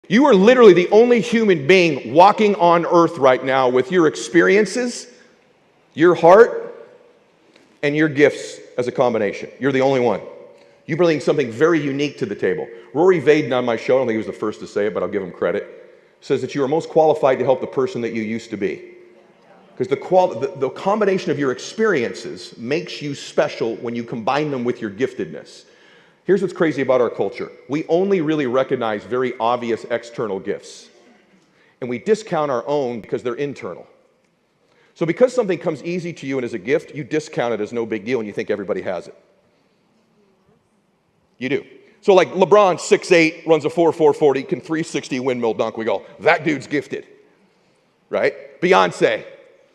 You are literally the only human being walking on earth right now with your experiences, your heart, and your gifts as a combination. You're the only one. You bring something very unique to the table. Rory Vaden on my show, I don't think he was the first to say it, but I'll give him credit, says that you are most qualified to help the person that you used to be. Because the combination of your experiences makes you special when you combine them with your giftedness. Here's what's crazy about our culture. We only really recognize very obvious external gifts. And we discount our own because they're internal. So because something comes easy to you and is a gift, you discount it as no big deal and you think everybody has it. You do. So like LeBron, 6'8", runs a 4.40, can 360 windmill dunk. We go, that dude's gifted, right? Beyonce,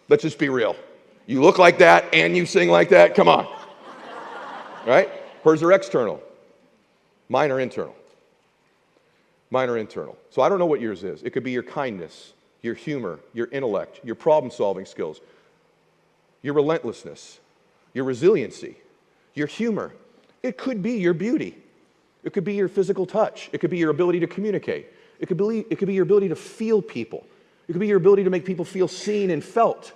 let's just be real. You look like that and you sing like that, come on. Right? Hers are external. Mine are internal. Mine are internal. So I don't know what yours is. It could be your kindness, your humor, your intellect, your problem-solving skills, your relentlessness, your resiliency, your humor. It could be your beauty. It could be your physical touch. It could be your ability to communicate. It could be your ability to feel people. It could be your ability to make people feel seen and felt.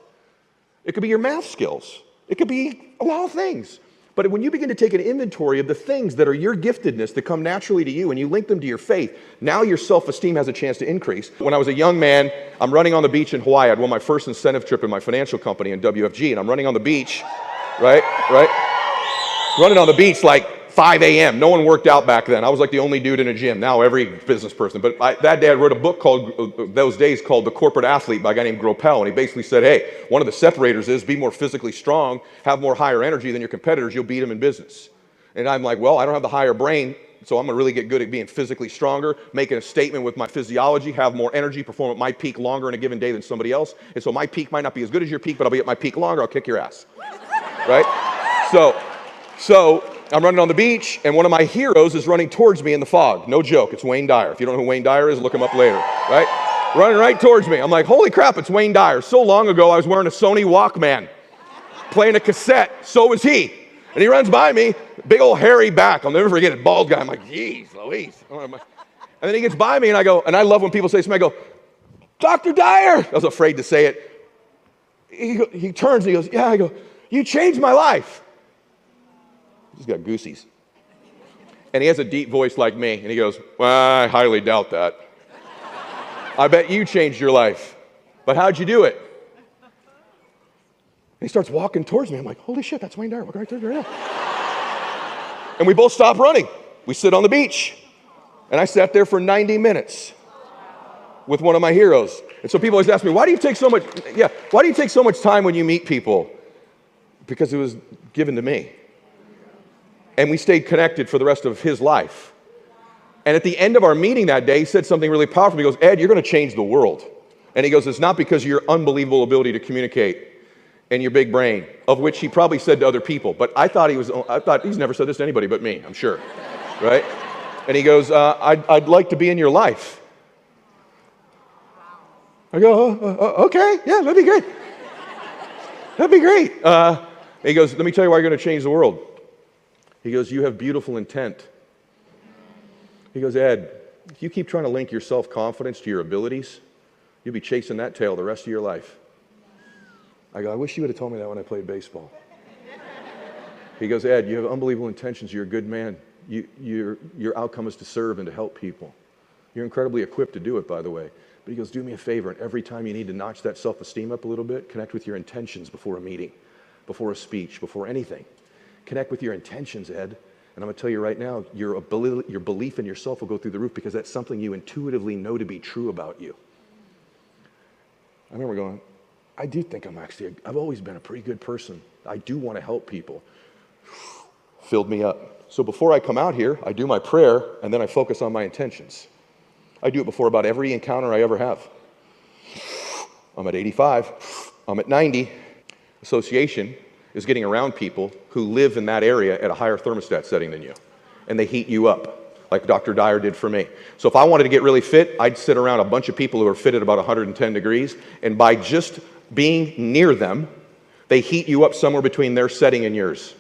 It could be your math skills. It could be a lot of things. But when you begin to take an inventory of the things that are your giftedness that come naturally to you and you link them to your faith, now your self-esteem has a chance to increase. When I was a young man, I'm running on the beach in Hawaii. I had won my first incentive trip in my financial company in WFG, and I'm running on the beach, right? Running on the beach like 5 a.m. No one worked out back then. I was like the only dude in a gym. Now every business person. But that day I wrote a book called, those days called The Corporate Athlete by a guy named Gropel. And he basically said, hey, one of the separators is be more physically strong, have more higher energy than your competitors, you'll beat them in business. And I'm like, well, I don't have the higher brain, so I'm going to really get good at being physically stronger, making a statement with my physiology, have more energy, perform at my peak longer in a given day than somebody else. And so my peak might not be as good as your peak, but I'll be at my peak longer, I'll kick your ass. Right? So I'm running on the beach, and one of my heroes is running towards me in the fog. No joke, it's Wayne Dyer. If you don't know who Wayne Dyer is, look him up later, right? Running right towards me. I'm like, holy crap, it's Wayne Dyer. So long ago, I was wearing a Sony Walkman, playing a cassette. So was he. And he runs by me, big old hairy back. I'll never forget it, bald guy. I'm like, geez, Louise. And then he gets by me, and I go, and I love when people say something, I go, Dr. Dyer. I was afraid to say it. He turns, and he goes, yeah. I go, you changed my life. He's got goosies. And he has a deep voice like me, and he goes, well, I highly doubt that. I bet you changed your life. But how'd you do it? And he starts walking towards me. I'm like, holy shit, that's Wayne Dyer. Walking right towards me right now. And we both stop running. We sit on the beach. And I sat there for 90 minutes with one of my heroes. And so people always ask me, why do you take so much time when you meet people? Because it was given to me. And we stayed connected for the rest of his life. And at the end of our meeting that day, he said something really powerful. He goes, Ed, you're going to change the world. And he goes, it's not because of your unbelievable ability to communicate and your big brain, of which he probably said to other people. But I thought he's never said this to anybody but me, I'm sure. Right? And he goes, I'd like to be in your life. I go, okay, yeah, that'd be great. That'd be great. He goes, let me tell you why you're going to change the world. He goes, you have beautiful intent. He goes, Ed, if you keep trying to link your self-confidence to your abilities, you'll be chasing that tail the rest of your life. I go, I wish you would have told me that when I played baseball. He goes, Ed, you have unbelievable intentions. You're a good man. Your outcome is to serve and to help people. You're incredibly equipped to do it, by the way. But he goes, do me a favor, and every time you need to notch that self-esteem up a little bit, connect with your intentions before a meeting, before a speech, before anything. Connect with your intentions, Ed. And I'm going to tell you right now, your belief in yourself will go through the roof because that's something you intuitively know to be true about you. I remember going, I do think I've always been a pretty good person. I do want to help people. Filled me up. So before I come out here, I do my prayer, and then I focus on my intentions. I do it before about every encounter I ever have. I'm at 85. I'm at 90. Association is getting around people who live in that area at a higher thermostat setting than you. And they heat you up, like Dr. Dyer did for me. So if I wanted to get really fit, I'd sit around a bunch of people who are fit at about 110 degrees, and by just being near them, they heat you up somewhere between their setting and yours.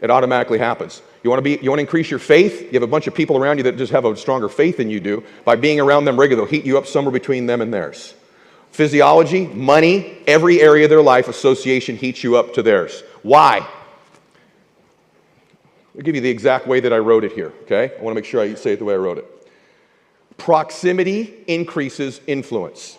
It automatically happens. You want to increase your faith? You have a bunch of people around you that just have a stronger faith than you do. By being around them regularly, they'll heat you up somewhere between them and theirs. Physiology, money, every area of their life, association heats you up to theirs. Why? I'll give you the exact way that I wrote it here, okay? I want to make sure I say it the way I wrote it. Proximity increases influence.